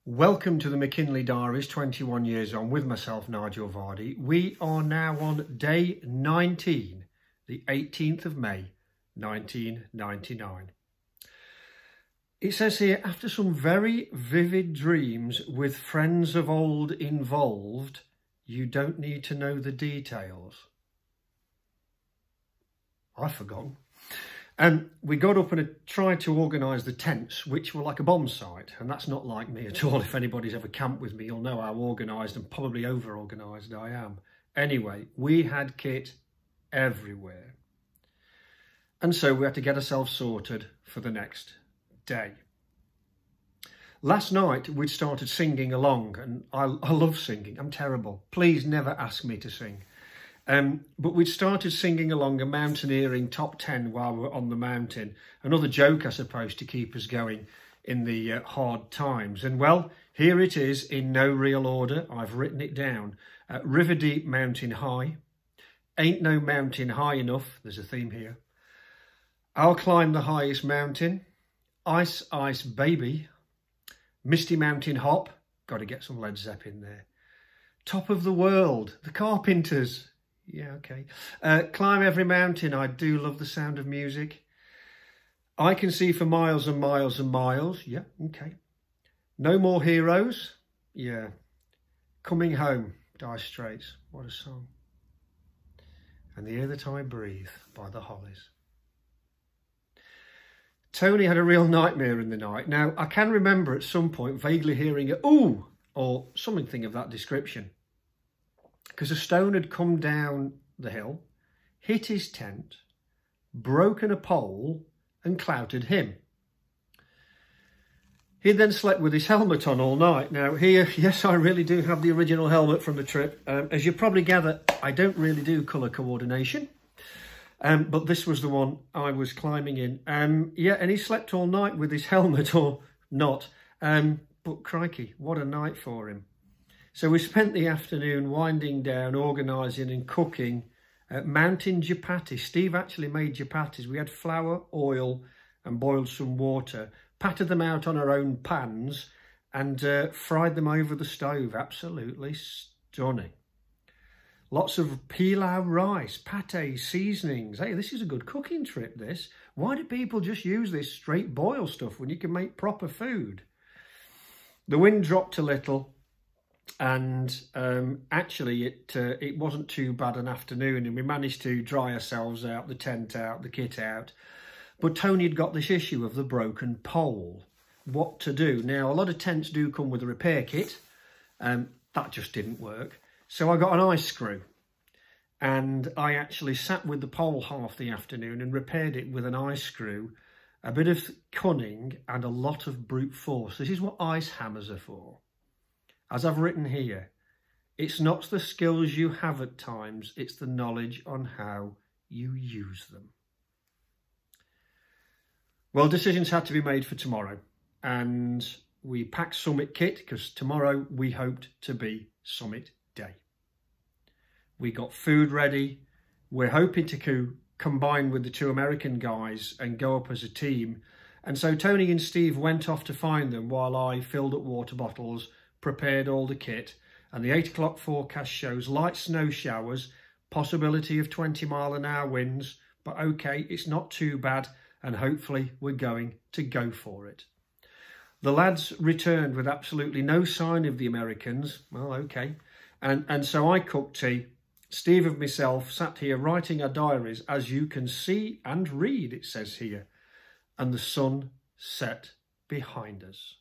Welcome to the McKinley Diaries 21 years on with myself, Nigel Vardy. We are now on day 19, the 18th of May, 1999. It says here, after some very vivid dreams with friends of old involved, you don't need to know the details. I've forgotten. We got up and tried to organise the tents, which were like a bomb site. And that's not like me at all. If anybody's ever camped with me, you'll know how organised and probably over-organised I am. Anyway, we had kit everywhere. And so we had to get ourselves sorted for the next day. Last night, we'd started singing along, and I love singing. I'm terrible. Please never ask me to sing. But we'd started singing along a mountaineering top 10 while we were on the mountain. Another joke, I suppose, to keep us going in the hard times. And well, here it is in no real order. I've written it down. River Deep Mountain High. Ain't no mountain high enough. There's a theme here. I'll climb the highest mountain. Ice, ice, baby. Misty Mountain Hop. Got to get some Led Zeppelin there. Top of the World. The Carpenters. Yeah, okay. Climb every mountain. I do love the sound of music. I can see for miles and miles and miles. Yeah, okay. No More Heroes. Yeah. Coming Home. Dire Straits. What a song. And The Air That I Breathe by the Hollies. Tony had a real nightmare in the night. Now, I can remember at some point vaguely hearing a ooh or something of that description. Because a stone had come down the hill, hit his tent, broken a pole and clouted him. He then slept with his helmet on all night. Now here, yes, I really do have the original helmet from the trip. As you probably gather, I don't really do colour coordination. But this was the one I was climbing in. Yeah, and he slept all night with his helmet or not. But crikey, what a night for him. So we spent the afternoon winding down, organising and cooking mountain chapati. Steve actually made chapatis. We had flour, oil and boiled some water, patted them out on our own pans and fried them over the stove. Absolutely stunning. Lots of pilau rice, pate, seasonings. Hey, this is a good cooking trip, this. Why do people just use this straight boil stuff when you can make proper food? The wind dropped a little. And actually it wasn't too bad an afternoon, and we managed to dry ourselves out, the tent out, the kit out. But Tony had got this issue of the broken pole. What to do? Now, a lot of tents do come with a repair kit. That just didn't work. So I got an ice screw. And I actually sat with the pole half the afternoon and repaired it with an ice screw, a bit of cunning and a lot of brute force. This is what ice hammers are for. As I've written here, it's not the skills you have at times, it's the knowledge on how you use them. Well, decisions had to be made for tomorrow, and we packed summit kit because tomorrow we hoped to be summit day. We got food ready. We're hoping to combine with the two American guys and go up as a team. And so Tony and Steve went off to find them while I filled up water bottles, prepared all the kit, and the 8 o'clock forecast shows light snow showers, possibility of 20-mile-an-hour winds, but okay, it's not too bad, and hopefully we're going to go for it. The lads returned with absolutely no sign of the Americans. Well, okay. And so I cooked tea. Steve and myself sat here writing our diaries, as you can see and read, it says here, and the sun set behind us.